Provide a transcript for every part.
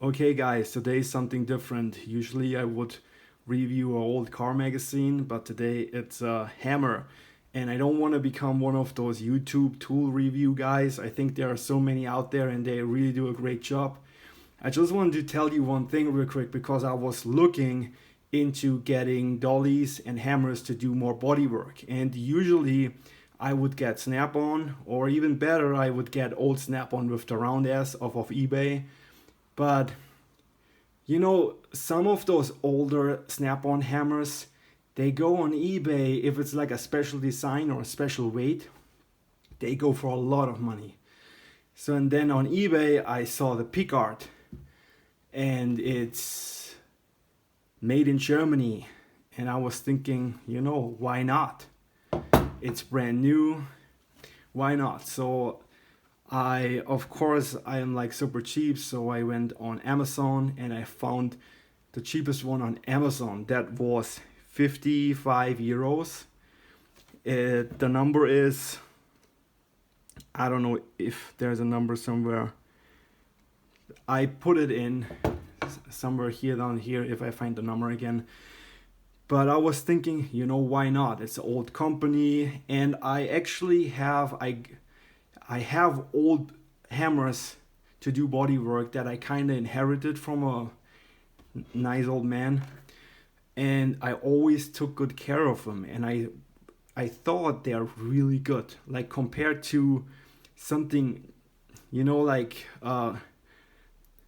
Okay guys, today is something different. Usually I would review an old car magazine, but today it's a hammer. And I don't want to become one of those YouTube tool review guys. I think there are so many out there and they really do a great job. I just wanted to tell you one thing real quick because I was looking into getting dollies and hammers to do more body work. And usually I would get Snap-on, or even better, I would get old Snap-on with the round ass off of eBay. But some of those older Snap-on hammers, they go on eBay if it's like a special design or a special weight, they go for a lot of money. So and then on eBay I saw the Picard and it's made in Germany and I was thinking, why not? It's brand new. Why not? So of course, I am like super cheap, so I went on Amazon and I found the cheapest one on Amazon. That was 55 euros. The number is, I don't know if there's a number somewhere. I put it in somewhere here down here if I find the number again. But I was thinking, why not? It's an old company and I have old hammers to do body work that I kind of inherited from a nice old man, and I always took good care of them. And I thought they're really good, like compared to something, like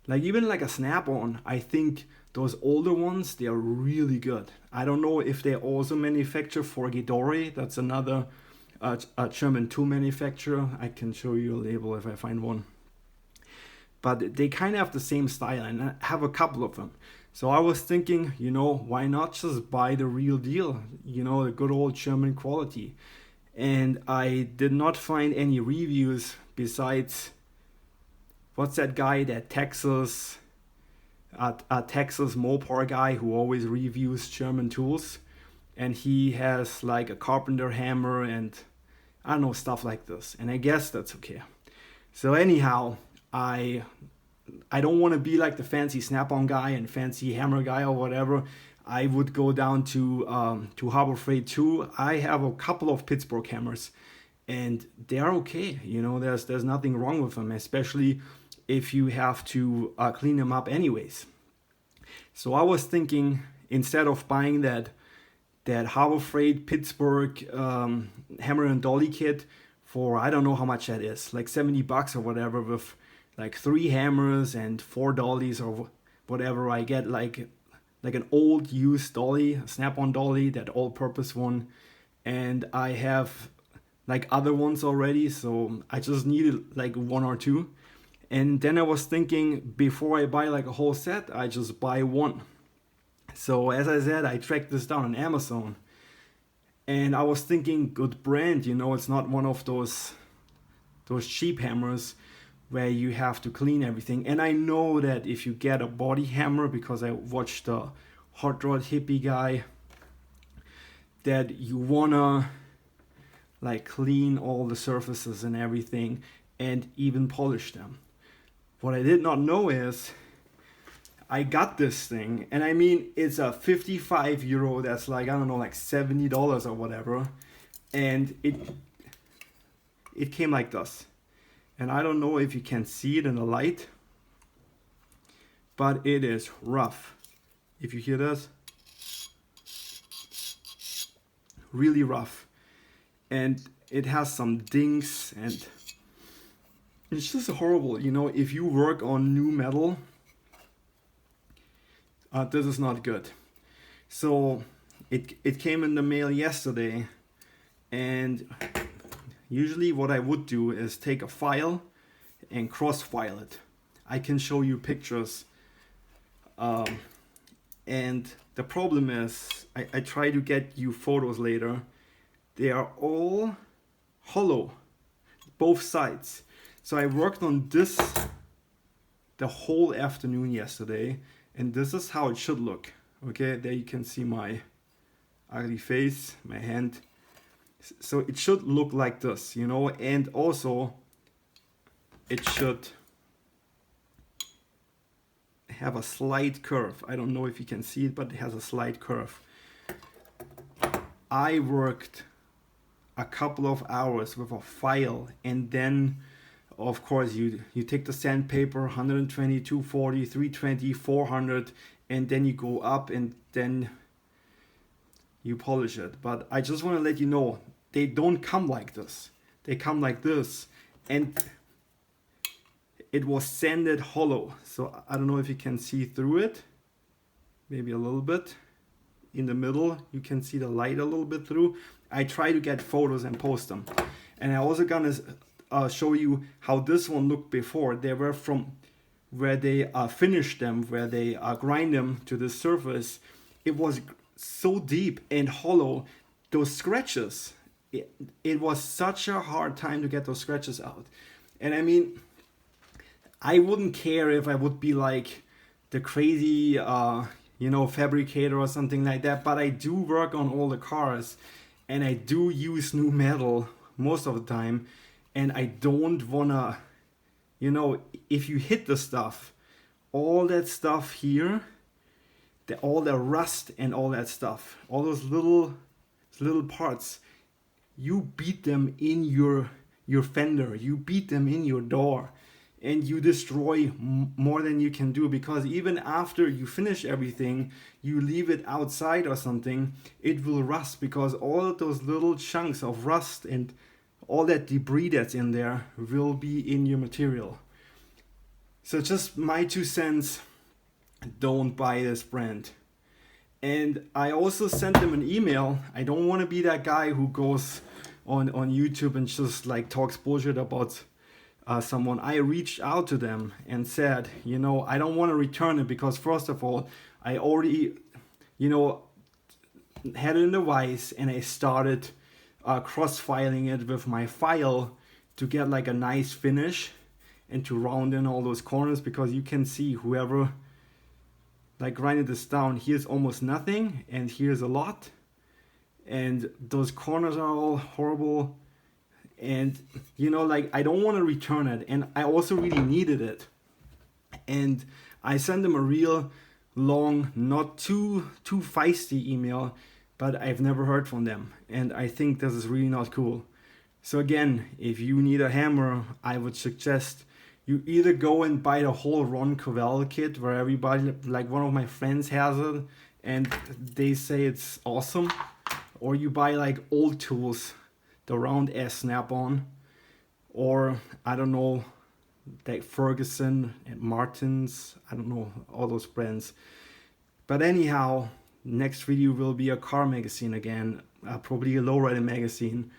even like a Snap-on. I think those older ones, they are really good. I don't know if they also manufacture for Ghidorah. That's another a German tool manufacturer. I can show you a label if I find one. But they kind of have the same style and I have a couple of them. So I was thinking, why not just buy the real deal? The good old German quality. And I did not find any reviews besides, what's that guy, that Texas Mopar guy who always reviews German tools. And he has like a carpenter hammer and I don't know, stuff like this. And I guess that's okay. So anyhow, I don't want to be like the fancy Snap-on guy and fancy hammer guy or whatever. I would go down to Harbor Freight too. I have a couple of Pittsburgh hammers and they're okay. There's nothing wrong with them, especially if you have to clean them up anyways. So I was thinking, instead of buying that Harbor Freight Pittsburgh hammer and dolly kit for, I don't know how much that is, like $70 or whatever, with like 3 hammers and 4 dollies or whatever. I get like an old used dolly, a Snap-on dolly, that all-purpose one, and I have like other ones already, so I just needed like 1 or 2. And then I was thinking, before I buy like a whole set, I just buy one. So as I said, I tracked this down on Amazon and I was thinking, good brand, it's not one of those cheap hammers where you have to clean everything. And I know that if you get a body hammer, because I watched the Hot Rod Hippie guy, that you wanna like clean all the surfaces and everything and even polish them. What I did not know is I got this thing, and I mean, it's a 55 euro, that's like, I don't know, like $70 or whatever, and it came like this. And I don't know if you can see it in the light, but it is rough. If you hear this, really rough. And it has some dings, and it's just horrible. If you work on new metal, this is not good. So it came in the mail yesterday, and usually what I would do is take a file and cross-file it. I can show you pictures. And the problem is, I try to get you photos later. They are all hollow, both sides. So I worked on this the whole afternoon yesterday. And this is how it should look. Okay, there you can see my ugly face, my hand. So it should look like this, and also it should have a slight curve. I don't know if you can see it, but it has a slight curve. I worked a couple of hours with a file, and then of course you take the sandpaper, 120, 240, 320, 400, and then you go up and then you polish it. But I just want to let you know, they don't come like this. They come like this, and it was sanded hollow. So I don't know if you can see through it, maybe a little bit. In the middle you can see the light a little bit through. I try to get photos and post them, and I also gonna show you how this one looked before. They were from where they finished them, where they grind them to the surface. It was so deep and hollow, those scratches, it was such a hard time to get those scratches out. And I mean, I wouldn't care if I would be like the crazy fabricator or something like that, but I do work on all the cars, and I do use new metal most of the time, and I don't wanna, if you hit the stuff, all that stuff here, all the rust and all that stuff, all those little parts, you beat them in your fender, you beat them in your door, and you destroy more than you can do, because even after you finish everything, you leave it outside or something, it will rust, because all of those little chunks of rust and all that debris that's in there will be in your material. So just my 2 cents, don't buy this brand. And I also sent them an email. I don't want to be that guy who goes on YouTube and just like talks bullshit about someone. I reached out to them and said, I don't want to return it, because first of all, I already, had it in the vise, and I started cross-filing it with my file to get like a nice finish and to round in all those corners, because you can see whoever like grinded this down, here's almost nothing and here's a lot, and those corners are all horrible. And I don't want to return it, and I also really needed it. And I sent them a real long, not too feisty email, but I've never heard from them, and I think this is really not cool. So again, if you need a hammer, I would suggest you either go and buy the whole Ron Covell kit, where everybody, like one of my friends has it and they say it's awesome, or you buy like old tools, the round S snap-on, or I don't know, like Ferguson and Martins, I don't know, all those brands. But anyhow, next video will be a car magazine again, probably a lowrider magazine.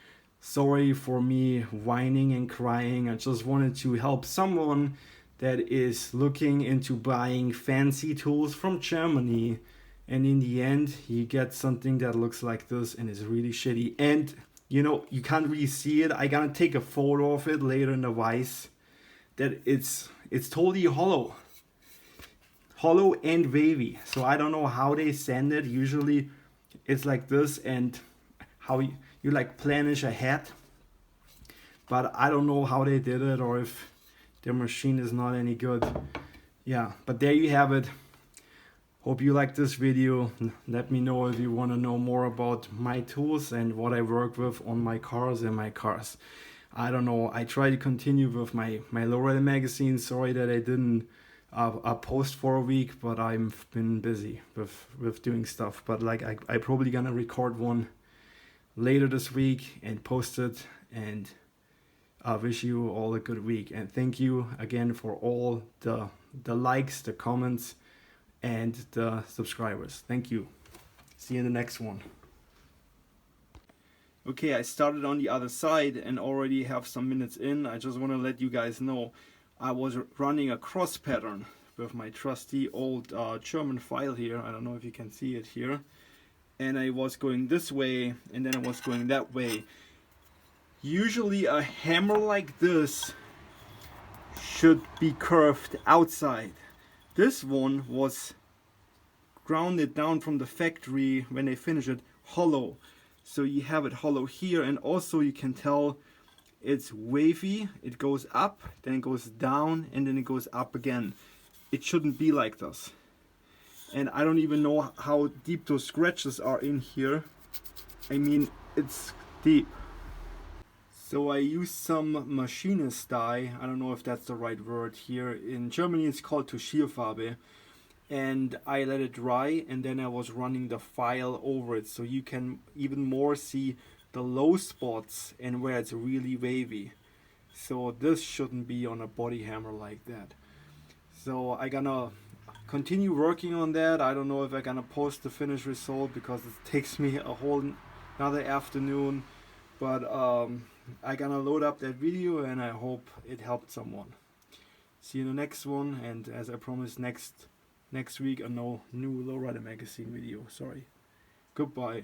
Sorry for me whining and crying. I just wanted to help someone that is looking into buying fancy tools from Germany, and in the end he gets something that looks like this and is really shitty. And you can't really see it. I gotta take a photo of it later in the vise, that it's totally hollow and wavy. So I don't know how they sand it. Usually it's like this, and how you like planish a head, but I don't know how they did it, or if their machine is not any good. Yeah, but there you have it. Hope you like this video. Let me know if you want to know more about my tools and what I work with on my cars and my cars. I don't know, I try to continue with my lowrider magazine. Sorry that I didn't post for a week, but I've been busy with doing stuff. But like I probably gonna record one later this week and post it, and I wish you all a good week, and thank you again for all the likes, the comments, and the subscribers. Thank you. See you in the next one. Okay, I started on the other side and already have some minutes in. I just want to let you guys know I was running a cross pattern with my trusty old German file here. I don't know if you can see it here. And I was going this way, and then I was going that way. Usually a hammer like this should be curved outside. This one was grounded down from the factory when they finish it hollow. So you have it hollow here, and also you can tell it's wavy. It goes up, then it goes down, and then it goes up again. it shouldn't be like this. And I don't even know how deep those scratches are in here. I mean, it's deep. So I used some machinist dye. I don't know if that's the right word here. In Germany it's called Tuschierfarbe. And I let it dry, and then I was running the file over it, so you can even more see the low spots and where it's really wavy. So this shouldn't be on a body hammer like that. So I gonna continue working on that. I don't know if I'm gonna post the finished result because it takes me a whole another afternoon. But I gonna load up that video, and I hope it helped someone. See you in the next one, and as I promised, next week a new Lowrider magazine video. Sorry. Goodbye.